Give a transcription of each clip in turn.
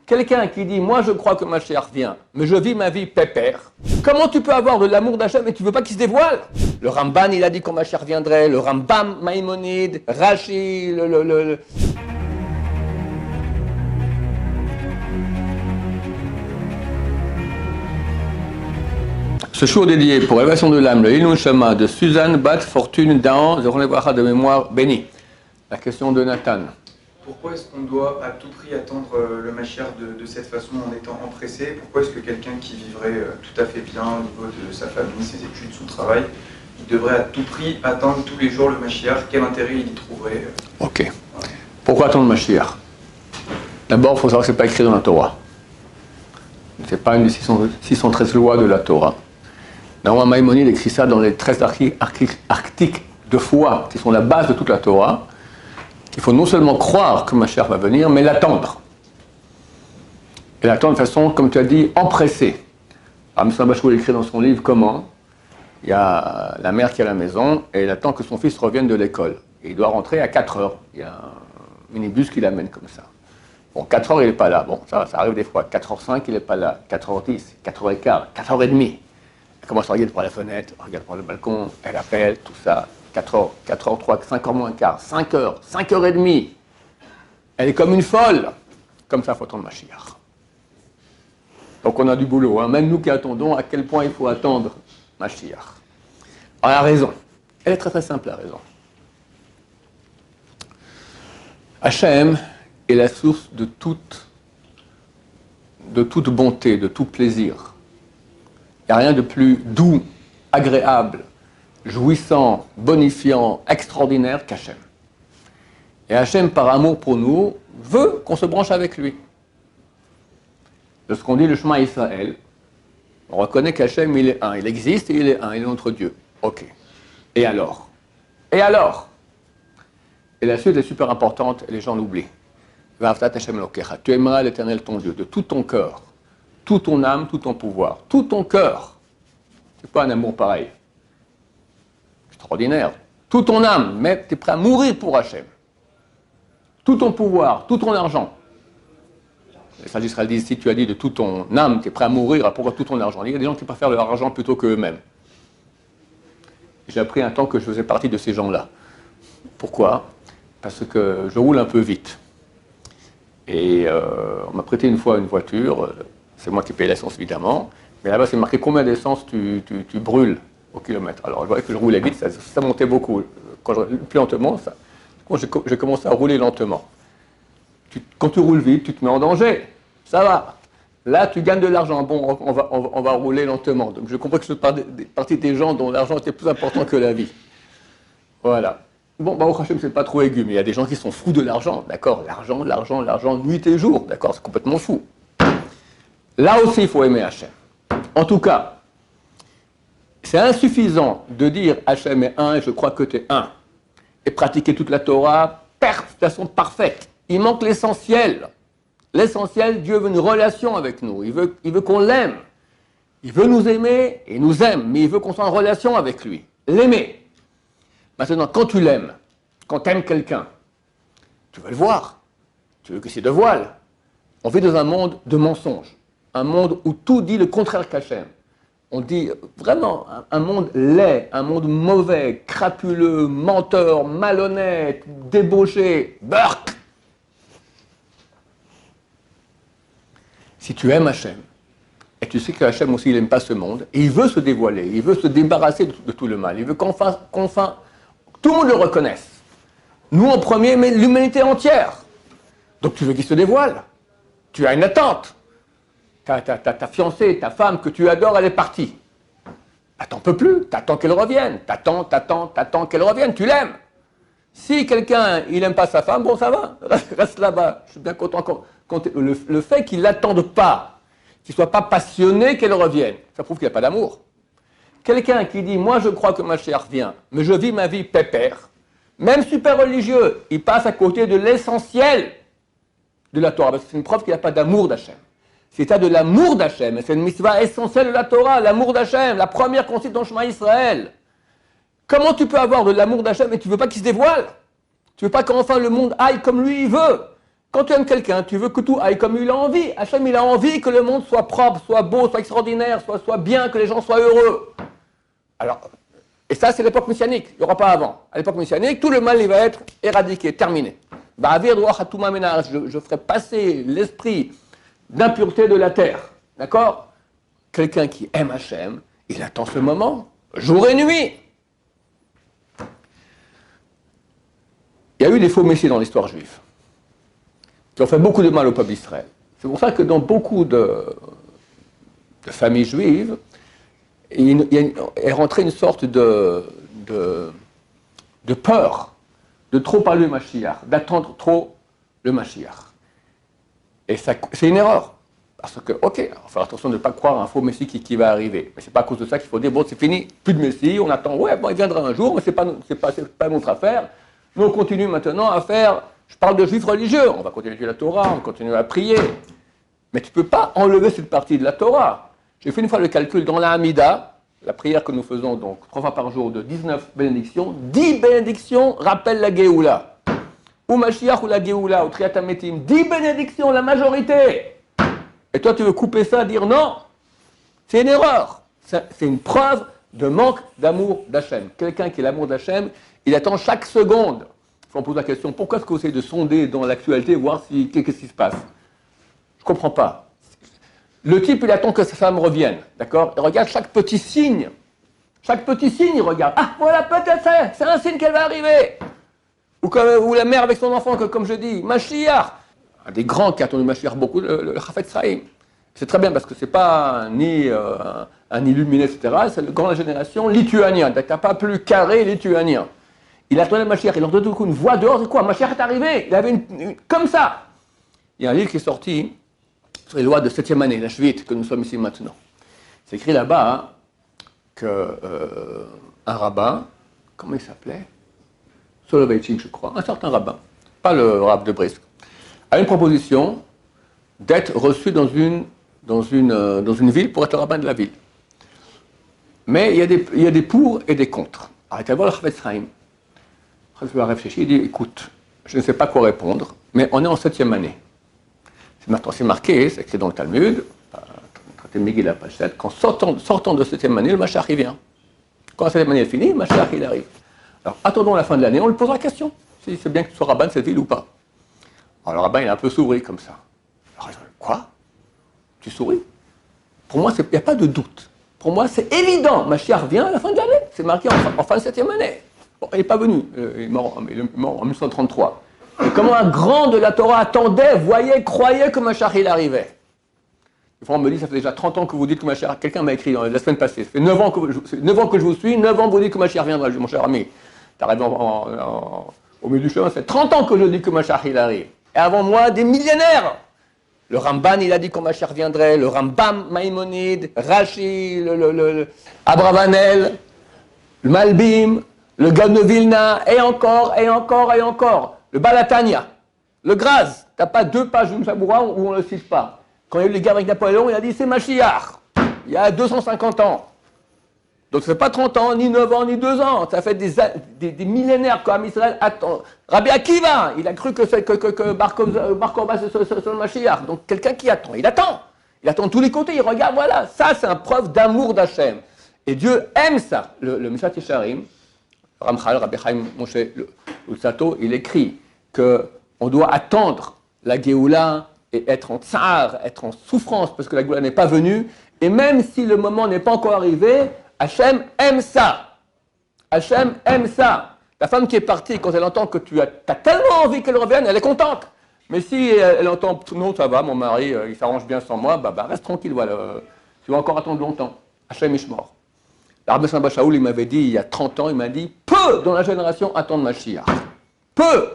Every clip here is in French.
Quelqu'un qui dit « Moi, je crois que Mashiach vient, mais je vis ma vie pépère », comment tu peux avoir de l'amour d'Hachem et tu ne veux pas qu'il se dévoile? Le Ramban, il a dit quand Mashiach viendrait, le Rambam, Maïmonide, Rashi, Ce show dédié pour élévation de l'âme, le Ilun Shama de Suzanne Bat Fortune Dahan, de mémoire bénie. La question de Nathan. Pourquoi est-ce qu'on doit à tout prix attendre le Mashiach de cette façon en étant empressé? Pourquoi est-ce que quelqu'un qui vivrait tout à fait bien au niveau de sa famille, ses études, son travail, il devrait à tout prix attendre tous les jours le Mashiach? Quel intérêt il y trouverait? Ok. Pourquoi attendre le Mashiach? D'abord, il faut savoir que ce n'est pas écrit dans la Torah. Ce n'est pas une des 613 lois de la Torah. Normalement, Maïmonide écrit ça dans les 13 articles de foi qui sont la base de toute la Torah. Il faut non seulement croire que Mashiach va venir, mais l'attendre. Et l'attendre de façon, comme tu as dit, empressée. Alors, M. Bachou écrit dans son livre comment il y a la mère qui est à la maison et elle attend que son fils revienne de l'école. Et il doit rentrer à 4 heures. Il y a un minibus qui l'amène comme ça. Bon, 4 heures, il n'est pas là. Bon, ça arrive des fois. 4h05, il n'est pas là. 4h10, 4h15, 4h30. Elle commence à regarder par la fenêtre, regarde par le balcon, elle appelle, tout ça. 4h, 4h03, 5h moins quart, 5h, 5h30. Elle est comme une folle. Comme ça, il faut attendre Mashiach. Donc on a du boulot, hein. Même nous qui attendons, à quel point il faut attendre Mashiach. Alors la raison, elle est très très simple, la raison. Hachem est la source de toute bonté, de tout plaisir. Il n'y a rien de plus doux, agréable, jouissant, bonifiant, extraordinaire qu'Hachem. Et Hachem, par amour pour nous, veut qu'on se branche avec lui. Lorsqu'on dit le Shema Israël, on reconnaît qu'Hachem, il est un, il existe et il est un, il est notre Dieu. Ok. Et alors? Et alors? Et la suite est super importante et les gens l'oublient. Tu aimeras l'Éternel ton Dieu de tout ton cœur, toute ton âme, tout ton pouvoir, tout ton cœur. C'est pas un amour pareil. Extraordinaire. Toute ton âme, mais tu es prêt à mourir pour Hachem. Tout ton pouvoir, tout ton argent. Les sages d'Israël disent, si tu as dit de toute ton âme, tu es prêt à mourir, pourquoi tout ton argent? Il y a des gens qui préfèrent leur argent plutôt qu'eux-mêmes. J'ai appris un temps que je faisais partie de ces gens-là. Pourquoi? Parce que je roule un peu vite. Et on m'a prêté une fois une voiture, c'est moi qui paye l'essence évidemment, mais là-bas c'est marqué combien d'essence tu brûles au kilomètre. Alors je voyais que je roulais vite, ça montait beaucoup. Plus lentement, j'ai commencé à rouler lentement. Quand tu roules vite, tu te mets en danger. Ça va. Là, tu gagnes de l'argent. Bon, on va rouler lentement. Donc je comprends que je fais partie des gens dont l'argent était plus important que la vie. Voilà. Bon, au Hachem, c'est pas trop aigu, mais il y a des gens qui sont fous de l'argent. D'accord? L'argent, nuit et jour. D'accord? C'est complètement fou. Là aussi, il faut aimer Hachem. En tout cas, c'est insuffisant de dire Hachem est un et je crois que tu es un. Et pratiquer toute la Torah de façon parfaite. Il manque l'essentiel. L'essentiel, Dieu veut une relation avec nous. Il veut qu'on l'aime. Il veut nous aimer et nous aime, mais il veut qu'on soit en relation avec lui. L'aimer. Maintenant, quand tu l'aimes, quand tu aimes quelqu'un, tu veux le voir. Tu veux qu'il se dévoile. On vit dans un monde de mensonges. Un monde où tout dit le contraire qu'Hachem. On dit vraiment un monde laid, un monde mauvais, crapuleux, menteur, malhonnête, débauché, burk. Si tu aimes Hachem, et tu sais que Hachem aussi, il n'aime pas ce monde, et il veut se dévoiler, il veut se débarrasser de tout le mal, il veut qu'enfin, tout le monde le reconnaisse. Nous en premier, mais l'humanité entière. Donc tu veux qu'il se dévoile. Tu as une attente. Ta fiancée, ta femme que tu adores, elle est partie. T'en peux plus, t'attends qu'elle revienne. T'attends qu'elle revienne, tu l'aimes. Si quelqu'un, il n'aime pas sa femme, bon ça va, reste là-bas. Je suis bien content le fait qu'il l'attende pas, qu'il ne soit pas passionné qu'elle revienne, ça prouve qu'il n'y a pas d'amour. Quelqu'un qui dit, moi je crois que Mashiach vient, mais je vis ma vie pépère, même super religieux, il passe à côté de l'essentiel de la Torah, parce que c'est une preuve qu'il n'y a pas d'amour d'Hachem. C'est ça de l'amour d'Hachem, et c'est une mitzvah essentielle de la Torah, l'amour d'Hachem, la première qu'on cite dans le Shema Israël. Comment tu peux avoir de l'amour d'Hachem et tu ne veux pas qu'il se dévoile? Tu ne veux pas qu'enfin le monde aille comme lui il veut? Quand tu aimes quelqu'un, tu veux que tout aille comme il a envie. Hachem, il a envie que le monde soit propre, soit beau, soit extraordinaire, soit bien, que les gens soient heureux. Alors, et ça, c'est l'époque messianique. Il n'y aura pas avant. À l'époque messianique, tout le mal, il va être éradiqué, terminé. Je ferai passer l'esprit d'impureté de la terre. D'accord? Quelqu'un qui aime Hachem, il attend ce moment, jour et nuit. Il y a eu des faux messies dans l'histoire juive, qui ont fait beaucoup de mal au peuple d'Israël. C'est pour ça que dans beaucoup de familles juives, il est rentré une sorte de peur de trop parler du Mashiach, d'attendre trop le Mashiach. Et c'est une erreur. Parce que, ok, il faut faire attention de ne pas croire à un faux Messie qui va arriver. Mais ce n'est pas à cause de ça qu'il faut dire, bon, c'est fini, plus de Messie, on attend, ouais, bon, il viendra un jour, mais ce n'est pas notre affaire. Nous, on continue maintenant à faire, je parle de juifs religieux, on va continuer à étudier la Torah, on continue à prier. Mais tu ne peux pas enlever cette partie de la Torah. J'ai fait une fois le calcul dans la Hamida, la prière que nous faisons donc 3 fois par jour de 19 bénédictions, 10 bénédictions rappellent la Géoula. Ou Mashiach ou la Géoula, ou Triatametim, 10 bénédictions, la majorité. Et toi, tu veux couper ça, dire non, c'est une erreur. C'est une preuve de manque d'amour d'Hachem. Quelqu'un qui a l'amour d'Hachem, il attend chaque seconde. On pose la question, pourquoi est-ce que vous essayez de sonder dans l'actualité, voir qu'est-ce qui se passe? Je ne comprends pas. Le type, il attend que sa femme revienne, d'accord? Il regarde chaque petit signe. Chaque petit signe, il regarde. Ah, voilà, peut-être c'est un signe qu'elle va arriver. Ou la mère avec son enfant, comme je dis, Mashiach. Un des grands qui a attendu Mashiach beaucoup, le Chafetz Chaim. C'est très bien parce que ce n'est pas ni un illuminé, etc. C'est la grande génération lituanienne. Tu n'as pas plus carré lituanien. Il attendait le Mashiach. Il entendait tout coup une voix dehors. C'est quoi? Mashiach est arrivé. Il avait comme ça. Il y a un livre qui est sorti sur les lois de 7e année, la Shvit, que nous sommes ici maintenant. C'est écrit là-bas qu'un rabbin, comment il s'appelait? Soloveitchik, je crois, un certain rabbin, pas le rabbin de Brisk, a une proposition d'être reçu dans une ville pour être le rabbin de la ville. Mais il y a des pour et des contre. Arrêtez de voir le Chafetz Chaim. Il a réfléchi, il dit, écoute, je ne sais pas quoi répondre, mais on est en 7e année. C'est marqué, c'est écrit dans le Talmud, traité Megillah page 7, qu'en sortant de 7e année, le Mashiach il vient. Quand la 7e année est finie, le Mashiach il arrive. Alors attendons la fin de l'année, on lui posera la question, si c'est bien que tu sois rabbin de cette ville ou pas. Alors le rabbin il a un peu souri comme ça. Alors, quoi? Tu souris? Pour moi, il n'y a pas de doute. Pour moi, c'est évident. Mashiach vient à la fin de l'année. C'est marqué en fin de 7e année. Bon, il n'est pas venu. Il est mort en 1933. Et comment un grand de la Torah attendait, voyait, croyait que Mashiach il arrivait. Des fois, on me dit, ça fait déjà 30 ans que vous dites que Mashiach... Quelqu'un m'a écrit la semaine passée. Ça fait 9 ans que je vous suis, 9 ans que vous dites que Mashiach viendra. Je dis, mon cher ami, tu arrives au milieu du chemin, ça fait 30 ans que je dis que Mashiach il arrive. Et avant moi, des millénaires. Le Ramban, il a dit quand Mashiach viendrait, le Rambam, Maïmonide, Rashi, Abravanel, le Malbim, le Gaon de Vilna, et encore, et encore, et encore. Le Balatania, le Graz, t'as pas 2 pages du Saboura où on ne le cite pas. Quand il y a eu les guerres avec Napoléon, il a dit c'est Mashiach, il y a 250 ans. Donc ça fait pas 30 ans, ni 9 ans, ni 2 ans. Ça fait des millénaires qu'Am Israël attend. Rabbi Akiva, il a cru que Bar Kokhba c'est le Mashiach. Donc quelqu'un qui attend, il attend. Il attend de tous les côtés, il regarde, voilà. Ça, c'est une preuve d'amour d'Hachem. Et Dieu aime ça. Le Mishat Yesharim, Ramchal, Rabbi Chaim Moshe Luzzatto, il écrit qu'on doit attendre la Géoula et être en tsar, être en souffrance parce que la Géoula n'est pas venue. Et même si le moment n'est pas encore arrivé, Hachem aime ça. Hachem aime ça. La femme qui est partie, quand elle entend que tu as tellement envie qu'elle revienne, elle est contente. Mais si elle entend non, ça va, mon mari, il s'arrange bien sans moi, reste tranquille, voilà. Tu vas encore attendre longtemps. Hachem Ishmor. L'Arbe Samba Shaoul, il m'avait dit il y a 30 ans, il m'a dit peu dans la génération attendent Mashiach. Peu.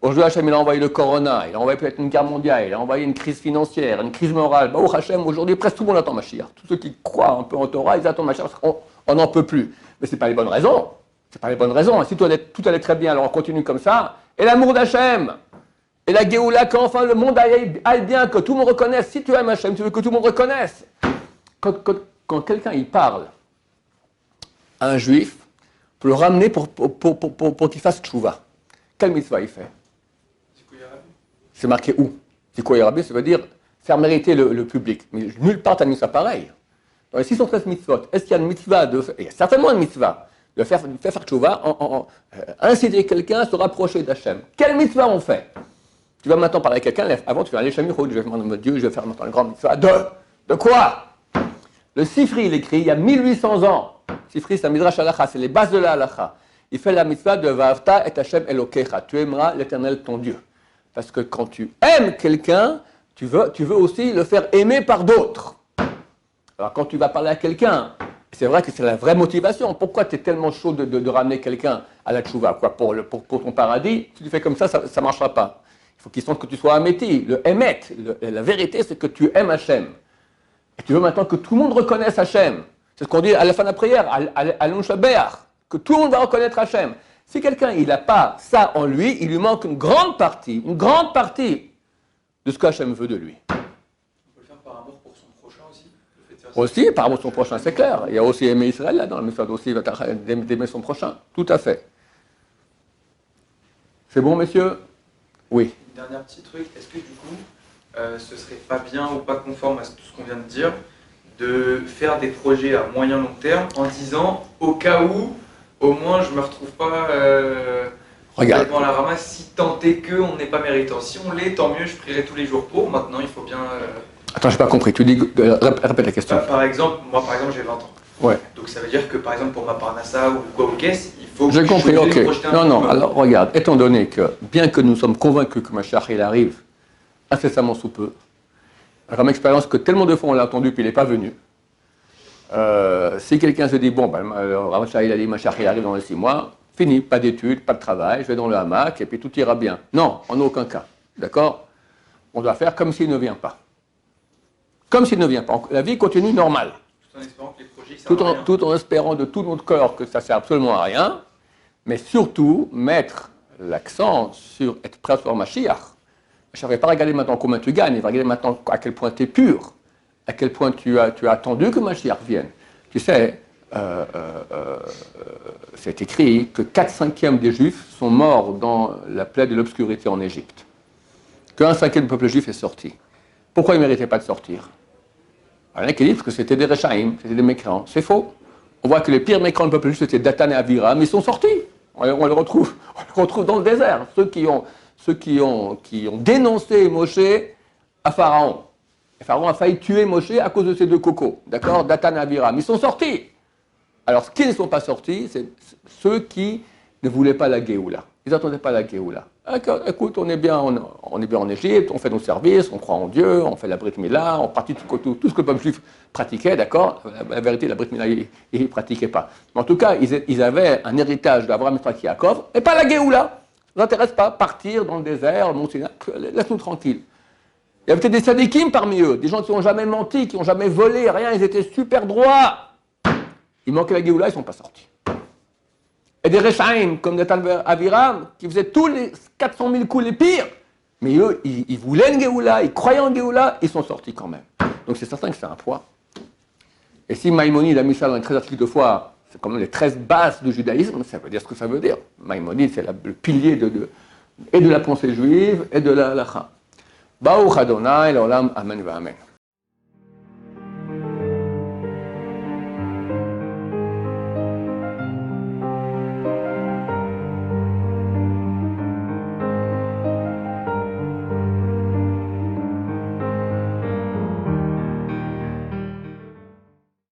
Aujourd'hui, Hachem, il a envoyé le Corona, il a envoyé peut-être une guerre mondiale, il a envoyé une crise financière, une crise morale. Baruch Hachem, aujourd'hui, presque tout le monde attend Mashiach. Tous ceux qui croient un peu en Torah, ils attendent Mashiach parce qu'on n'en peut plus. Mais ce n'est pas les bonnes raisons. Ce n'est pas les bonnes raisons. Si tout allait très bien, alors on continue comme ça. Et l'amour d'Hachem, et la Géoula, qu'enfin le monde aille bien, que tout le monde reconnaisse. Si tu aimes Hachem, tu veux que tout le monde reconnaisse. Quand quelqu'un il parle à un juif, pour le ramener pour qu'il fasse tchouva, quelle mitzvah il fait? C'est marqué où? C'est quoi, Rabbi? Ça veut dire faire mériter le public. Mais nulle part, tu as mis ça pareil. Dans les 613 mitzvot, est-ce qu'il y a une mitzvah il y a certainement une mitzvah de faire tchouva, inciter quelqu'un à se rapprocher d'Hachem. Quelle mitzvah on fait? Tu vas maintenant parler à quelqu'un, avant tu vas aller chez Michoud, je vais demander à Dieu, je vais faire maintenant une grande mitzvah. De quoi? Le Sifri, il écrit il y a 1800 ans. Sifri, c'est un midrash halacha, c'est les bases de la halacha. Il fait la mitzvah de Va'avta et Hachem Elokecha. Tu aimeras l'Éternel ton Dieu. Parce que quand tu aimes quelqu'un, tu veux aussi le faire aimer par d'autres. Alors quand tu vas parler à quelqu'un, c'est vrai que c'est la vraie motivation. Pourquoi tu es tellement chaud de ramener quelqu'un à la tchouva? Quoi, pour ton paradis? Si tu fais comme ça ne marchera pas. Il faut qu'il sente que tu sois améti. Le émet, la vérité, c'est que tu aimes Hachem. Et tu veux maintenant que tout le monde reconnaisse Hachem. C'est ce qu'on dit à la fin de la prière, à l'Onshabeach, que tout le monde va reconnaître Hachem. Si quelqu'un n'a pas ça en lui, il lui manque une grande partie de ce que Hachem veut de lui. On peut le faire par amour pour son prochain aussi. Aussi, par amour pour son prochain, c'est clair. Il y a aussi aimer Israël là dans le message aussi, d'aimer son prochain. Tout à fait. C'est bon, messieurs? Oui. Une dernière petit truc, est-ce que du coup, ce serait pas bien ou pas conforme à tout ce qu'on vient de dire, de faire des projets à moyen long terme en disant, au cas où, au moins je me retrouve pas dans la ramasse, si tant est qu'on n'est pas méritant. Si on l'est, tant mieux, je prierai tous les jours pour. Maintenant, il faut bien... Attends, je n'ai pas compris. Tu dis, répète la question. Par exemple, j'ai 20 ans. Ouais. Donc ça veut dire que par exemple pour ma parnassa ou quoi au caisse, il faut que j'ai compris, ok. Me projeter un Non, alors regarde, étant donné que, bien que nous sommes convaincus que Mashiach il arrive incessamment sous peu, comme expérience que tellement de fois on l'a entendu puis il n'est pas venu, si quelqu'un se dit, bon, Mashiach il a dit Mashiach il arrive dans les 6 mois, fini, pas d'études, pas de travail, je vais dans le hamac et puis tout ira bien. Non, en aucun cas, d'accord? On doit faire comme s'il ne vient pas. Comme s'il ne vient pas. La vie continue normale. Tout en espérant de tout notre cœur que ça ne sert absolument à rien, mais surtout mettre l'accent sur être prêt à Mashiach. Je ne vais pas regarder maintenant combien tu gagnes, il va regarder maintenant à quel point tu es pur, à quel point tu as attendu que Mashiach vienne. Tu sais, c'est écrit que 4/5 des Juifs sont morts dans la plaie de l'obscurité en Égypte. Qu'un 5e du peuple juif est sorti. Pourquoi ils ne méritaient pas de sortir? Il y en a qui disent que c'était des Rechaïm, c'était des mécréants. C'est faux. On voit que les pires mécréants du peuple juif, c'était Dathan et Aviram, mais ils sont sortis. On les retrouve dans le désert. Ceux qui ont dénoncé Moshe à Pharaon. Et Pharaon a failli tuer Moshe à cause de ces 2 cocos. D'accord? Dathan et Aviram. Ils sont sortis. Alors, ce qui ne sont pas sortis, c'est ceux qui ne voulaient pas la Géoula. Ils n'attendaient pas la Géoula. Écoute, on est bien en Égypte, on fait nos services, on croit en Dieu, on fait la Brit Mila, on pratique tout ce que le peuple juif pratiquait, d'accord? La vérité, la Brit Mila, ils ne pratiquaient pas. Mais en tout cas, ils avaient un héritage d'Abraham, Yitzhak, Yaakov, et pas la Géoula. Ça ne intéresse pas, partir dans le désert, le mont Sinaï, laisse-nous tranquilles. Il y avait peut-être des sadikim parmi eux, des gens qui n'ont jamais menti, qui n'ont jamais volé, rien, ils étaient super droits. Il manquait la Géoula, ils ne sont pas sortis. Et des Rechaïm, comme Dathan et Aviram, qui faisaient tous les 400 000 coups les pires. Mais eux, ils voulaient une Géoula, ils croyaient en Géoula, ils sont sortis quand même. Donc c'est certain que c'est un poids. Et si Maïmonide a mis ça dans les 13 articles de foi, c'est quand même les 13 bases du judaïsme, ça veut dire ce que ça veut dire. Maïmonide, c'est le pilier et de la pensée juive et de la halakha. Baruch Adonai, l'olam, amen va amen.